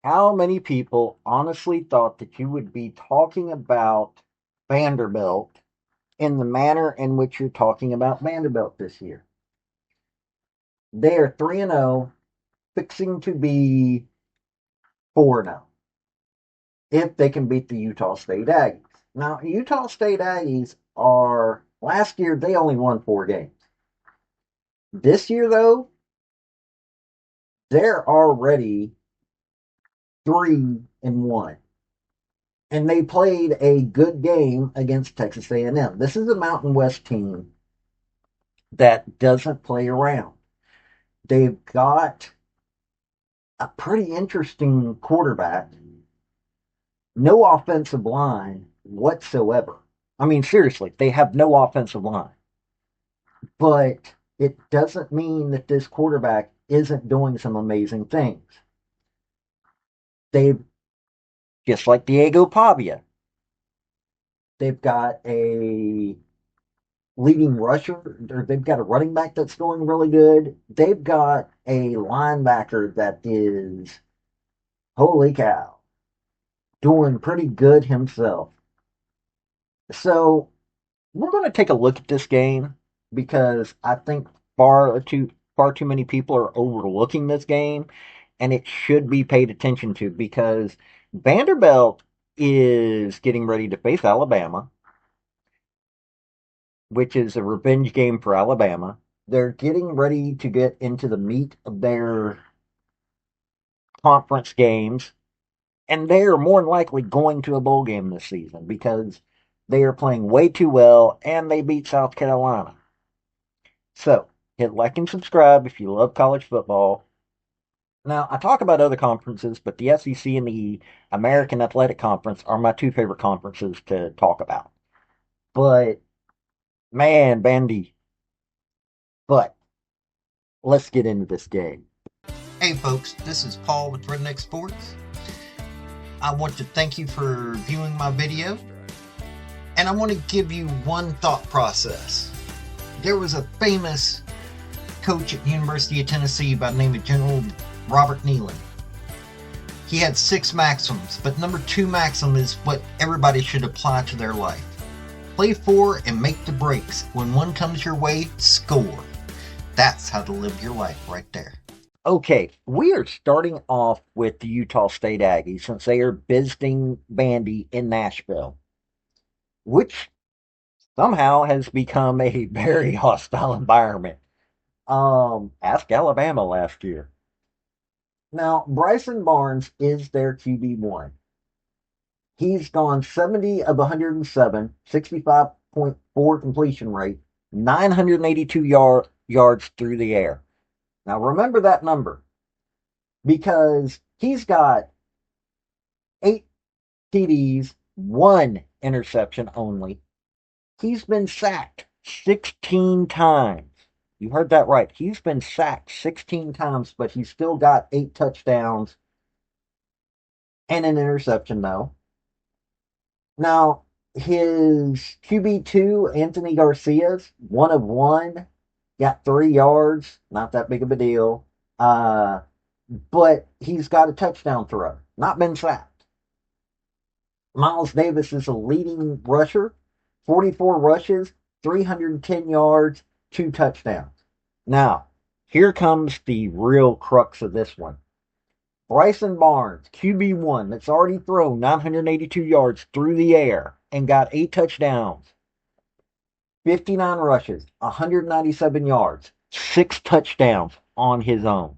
How many people honestly thought that you would be talking about Vanderbilt in the manner in which you're talking about Vanderbilt this year? They are 3-0, fixing to be 4-0 if they can beat the Utah State Aggies. Now, Utah State Aggies are last year they only won 4 games. This year though, they're already 3-1. And they played a good game against Texas A&M. This is a Mountain West team that doesn't play around. They've got a pretty interesting quarterback, no offensive line whatsoever. I mean, seriously, they have no offensive line. But it doesn't mean that this quarterback isn't doing some amazing things. They've, just like Diego Pavia, they've got a leading rusher, or they've got a running back that's doing really good. They've got a linebacker that is, holy cow, doing pretty good himself. So we're going to take a look at this game because I think far too many people are overlooking this game, and it should be paid attention to because Vanderbilt is getting ready to face Alabama, which is a revenge game for Alabama. They're getting ready to get into the meat of their conference games, and they are more than likely going to a bowl game this season because they are playing way too well and they beat South Carolina. So, hit like and subscribe if you love college football. Now, I talk about other conferences, but the SEC and the American Athletic Conference are my two favorite conferences to talk about. But, man, Vandy. But, let's get into this game. Hey folks, this is Paul with Redneck Sports. I want to thank you for viewing my video, and I want to give you one thought process. There was a famous coach at the University of Tennessee by the name of General Robert Nealon. He had 6 maxims, but number 2 maxim is what everybody should apply to their life. Play for and make the breaks. When one comes your way, score. That's how to live your life right there. Okay, we are starting off with the Utah State Aggies since they are visiting Vandy in Nashville, which somehow has become a very hostile environment. Ask Alabama last year. Now, Bryson Barnes is their QB1. He's gone 70 of 107, 65.4 completion rate, 982 yards through the air. Now, remember that number because he's got 8 TDs, 1 interception only. He's been sacked 16 times. You heard that right. He's been sacked 16 times, but he's still got 8 touchdowns and an interception, though. Now, his QB2, Anthony Garcia's 1 of 1, got 3 yards. Not that big of a deal. But he's got a touchdown throw. Not been sacked. Miles Davis is a leading rusher. 44 rushes, 310 yards, 2 touchdowns. Now, here comes the real crux of this one. Bryson Barnes, QB1, that's already thrown 982 yards through the air and got 8 touchdowns, 59 rushes, 197 yards, 6 touchdowns on his own.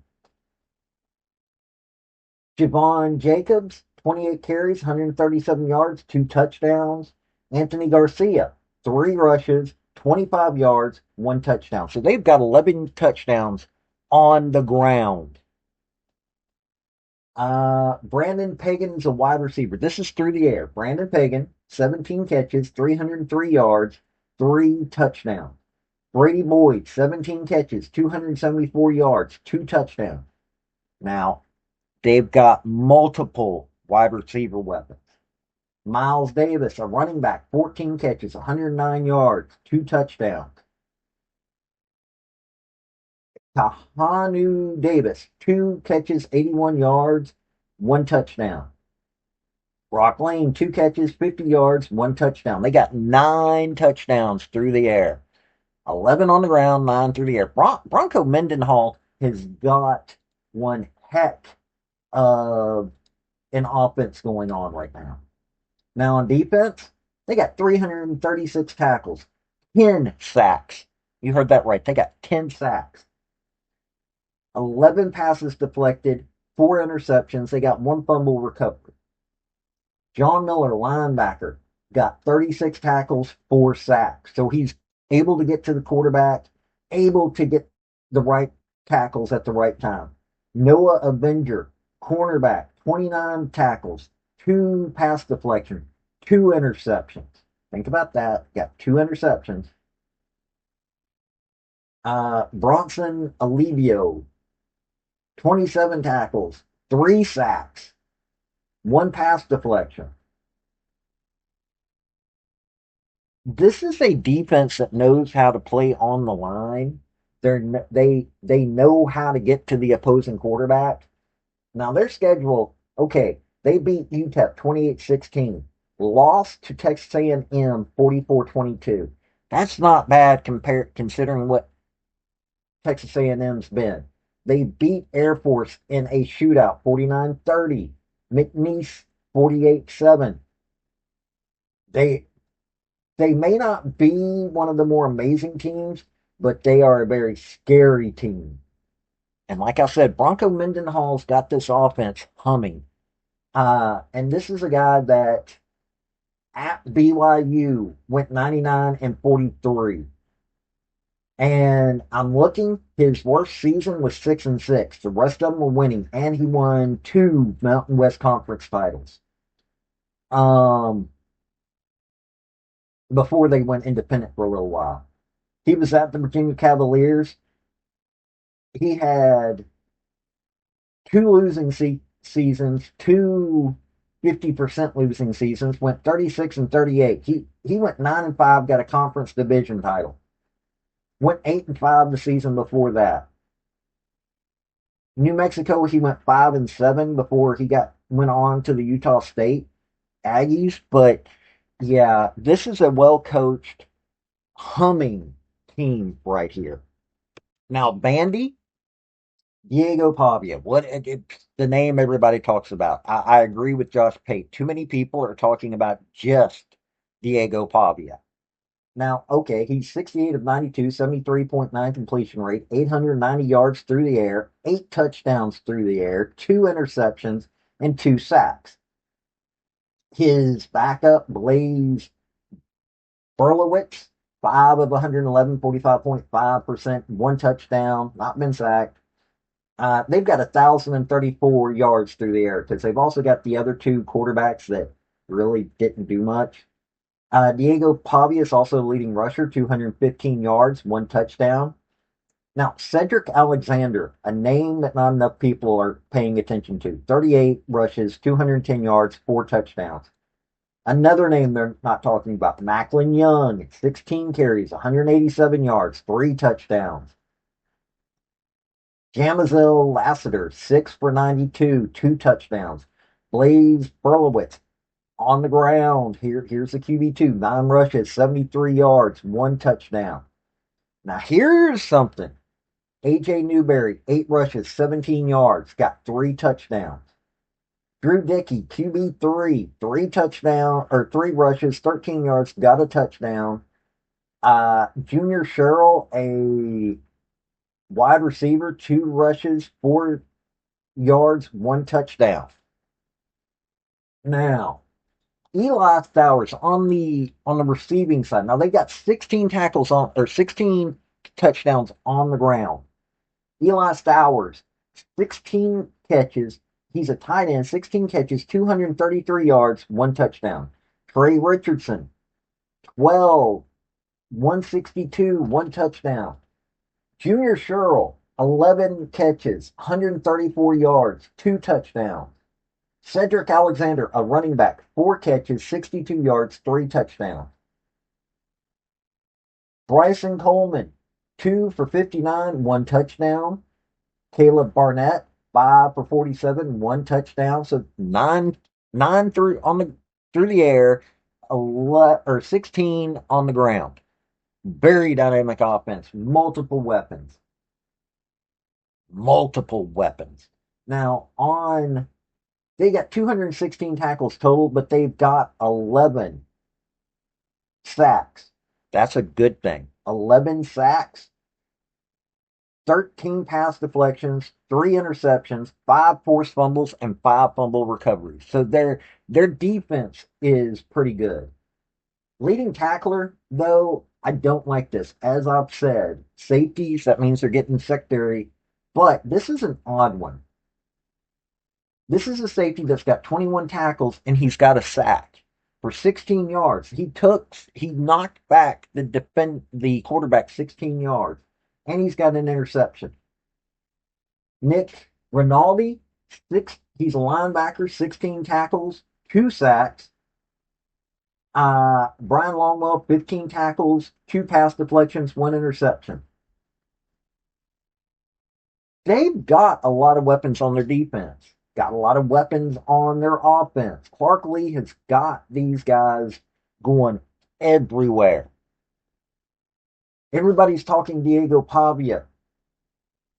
Javon Jacobs, 28 carries, 137 yards, 2 touchdowns. Anthony Garcia, 3 rushes, 25 yards, 1 touchdown. So they've got 11 touchdowns on the ground. Brandon Pagan's a wide receiver. This is through the air. Brandon Pagan, 17 catches, 303 yards, 3 touchdowns. Brady Boyd, 17 catches, 274 yards, 2 touchdowns. Now, they've got multiple wide receiver weapons. Miles Davis, a running back, 14 catches, 109 yards, 2 touchdowns. Tahanu Davis, 2 catches, 81 yards, 1 touchdown. Rock Lane, 2 catches, 50 yards, 1 touchdown. They got 9 touchdowns through the air. 11 on the ground, 9 through the air. Bronco Mendenhall has got one heck of an offense going on right now. Now on defense, they got 336 tackles, 10 sacks. You heard that right. They got 10 sacks. 11 passes deflected, 4 interceptions. They got 1 fumble recovery. John Miller, linebacker, got 36 tackles, 4 sacks. So he's able to get to the quarterback, able to get the right tackles at the right time. Noah Avenger, cornerback, 29 tackles, 2 pass deflections, 2 interceptions. Think about that. Got 2 interceptions. Bronson Alivio, 27 tackles, 3 sacks, 1 pass deflection. This is a defense that knows how to play on the line. They know how to get to the opposing quarterback. Now their schedule, okay, they beat UTEP 28-16, lost to Texas A&M 44-22. That's not bad considering what Texas A&M's been. They beat Air Force in a shootout 49-30, McNeese 48-7. They they may not be one of the more amazing teams, but they are a very scary team. And like I said, Bronco Mendenhall's got this offense humming. And this is a guy that at BYU went 99-43. And I'm looking, his worst season was 6-6. The rest of them were winning, and he won 2 Mountain West Conference titles. Before they went independent for a little while. He was at the Virginia Cavaliers. He had 2 losing seasons, 2 50% losing seasons, went 36-38. He went 9-5, got a conference division title. Went 8-5 the season before that. New Mexico, he went 5-7 before he went on to the Utah State Aggies. But yeah, this is a well coached, humming team right here. Now Vandy, Diego Pavia. The name everybody talks about. I agree with Josh Pate. Too many people are talking about just Diego Pavia. Now, okay, he's 68 of 92, 73.9 completion rate, 890 yards through the air, 8 touchdowns through the air, 2 interceptions, and 2 sacks. His backup, Blaze Berlowitz, 5 of 111, 45.5%, 1 touchdown, not been sacked. They've got 1,034 yards through the air because they've also got the other 2 quarterbacks that really didn't do much. Diego Pavia is also the leading rusher, 215 yards, 1 touchdown. Now, Cedric Alexander, a name that not enough people are paying attention to, 38 rushes, 210 yards, 4 touchdowns. Another name they're not talking about, Macklin Young, 16 carries, 187 yards, 3 touchdowns. Jamazel Lassiter, 6 for 92, 2 touchdowns. Blaze Berlowitz, on the ground. Here's the QB2, 9 rushes, 73 yards, 1 touchdown. Now here's something. AJ Newberry, 8 rushes, 17 yards, got 3 touchdowns. Drew Dickey, QB3, 3 rushes, 13 yards, got a touchdown. Junior Sherrill, a wide receiver, 2 rushes, 4 yards, 1 touchdown. Now, Eli Stowers on the receiving side. Now they got 16 touchdowns on the ground. Eli Stowers, 16 catches. He's a tight end, 16 catches, 233 yards, 1 touchdown. Trey Richardson, 12, 162, 1 touchdown. Junior Sherrill, 11 catches, 134 yards, 2 touchdowns. Cedric Alexander, a running back, 4 catches, 62 yards, 3 touchdowns. Bryson Coleman, 2 for 59, 1 touchdown. Caleb Barnett, 5 for 47, one touchdown, so nine through the air, 16 on the ground. Very dynamic offense, multiple weapons. Now on they got 216 tackles total, but they've got 11 sacks. That's a good thing. 11 sacks, 13 pass deflections, 3 interceptions, 5 forced fumbles, and 5 fumble recoveries. So their defense is pretty good. Leading tackler, though, I don't like this. As I've said, safeties, that means they're getting secondary. But this is an odd one. This is a safety that's got 21 tackles and he's got a sack for 16 yards. He knocked back the quarterback 16 yards, and he's got an interception. Nick Rinaldi, he's a linebacker, 16 tackles, 2 sacks. Brian Longwell, 15 tackles, 2 pass deflections, 1 interception. They've got a lot of weapons on their defense, got a lot of weapons on their offense. Clark Lea has got these guys going everywhere. Everybody's talking Diego Pavia,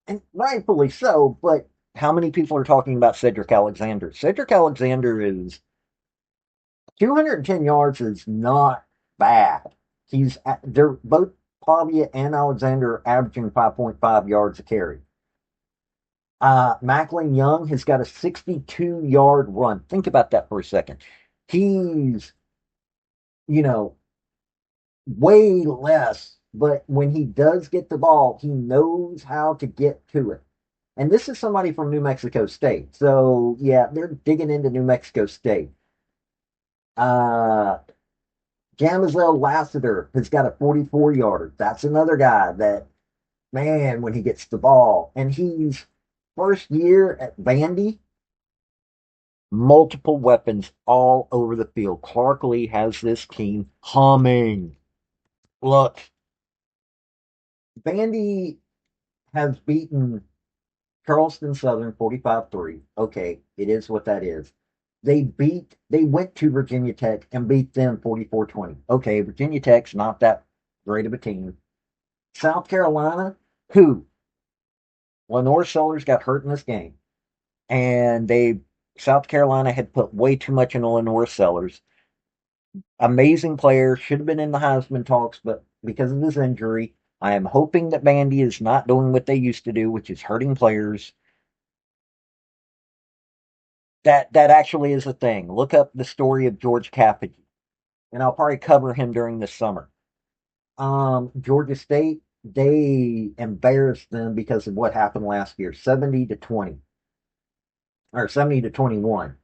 and rightfully so, but how many people are talking about Cedric Alexander? Cedric Alexander is 210 yards is not bad. They're both Pavia and Alexander are averaging 5.5 yards a carry. Macklin Young has got a 62-yard run. Think about that for a second. He's, you know, way less, but when he does get the ball, he knows how to get to it. And this is somebody from New Mexico State. So, yeah, they're digging into New Mexico State. Jamazel Lassiter has got a 44-yarder. That's another guy that, man, when he gets the ball, and he's first year at Vandy, multiple weapons all over the field. Clark Lea has this team humming. Look, Vandy has beaten Charleston Southern 45-3. Okay, it is what that is. They went to Virginia Tech and beat them 44-20. Okay, Virginia Tech's not that great of a team. South Carolina, who Lenore Sellers got hurt in this game, and South Carolina had put way too much into Lenore Sellers. Amazing player, should have been in the Heisman talks, but because of his injury, I am hoping that Vandy is not doing what they used to do, which is hurting players. That actually is a thing. Look up the story of George Caffey, and I'll probably cover him during the summer. Georgia State, they embarrassed them because of what happened last year, 70-20 or 70-21.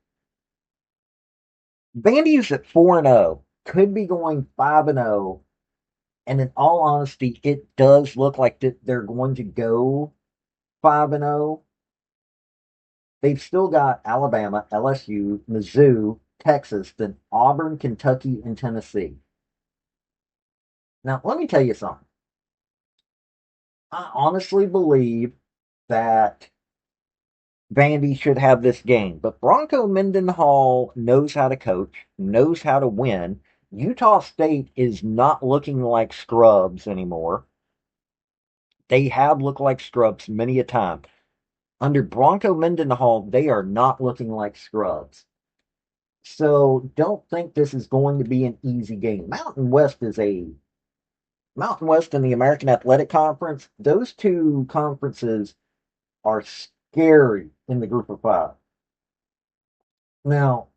Vandy's at 4-0, could be going 5-0, and in all honesty, it does look like that they're going to go 5-0. They've still got Alabama, LSU, Mizzou, Texas, then Auburn, Kentucky, and Tennessee. Now, let me tell you something. I honestly believe that Vandy should have this game, but Bronco Mendenhall knows how to coach, knows how to win. Utah State is not looking like scrubs anymore. They have looked like scrubs many a time. Under Bronco Mendenhall, they are not looking like scrubs. So don't think this is going to be an easy game. Mountain West and the American Athletic Conference, those two conferences are scary in the group of five. Now,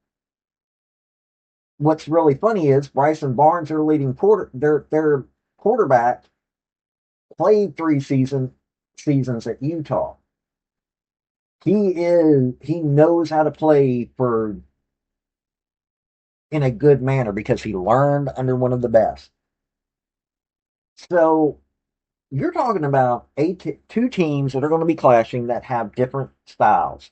what's really funny is Bryson Barnes, their quarterback, played 3 seasons at Utah. He knows how to play in a good manner because he learned under one of the best. So you're talking about two teams that are going to be clashing that have different styles.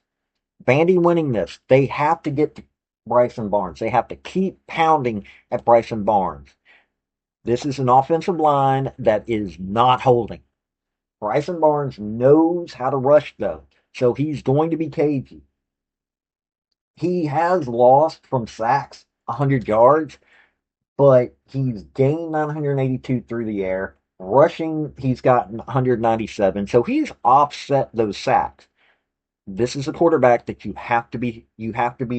Vandy winning this, they have to get to Bryson Barnes. They have to keep pounding at Bryson Barnes. This is an offensive line that is not holding. Bryson Barnes knows how to rush, though. So he's going to be cagey. He has lost from sacks 100 yards, but he's gained 982 through the air. Rushing, he's gotten 197. So he's offset those sacks. This is a quarterback that you have to be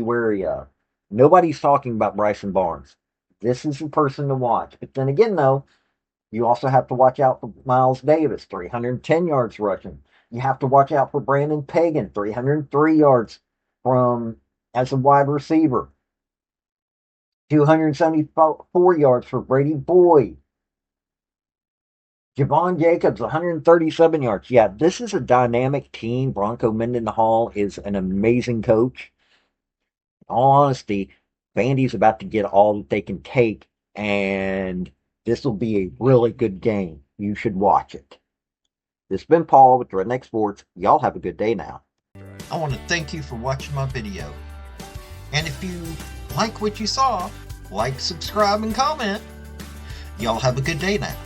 wary of. Nobody's talking about Bryson Barnes. This is the person to watch. But then again, though, you also have to watch out for Miles Davis, 310 yards rushing. You have to watch out for Brandon Pagan, 303 yards from as a wide receiver. 274 yards for Brady Boyd. Javon Jacobs, 137 yards. Yeah, this is a dynamic team. Bronco Mendenhall is an amazing coach. In all honesty, Vandy's about to get all that they can take, and this will be a really good game. You should watch it. This has been Paul with Redneck Sports. Y'all have a good day now. I want to thank you for watching my video. And if you like what you saw, like, subscribe, and comment. Y'all have a good day now.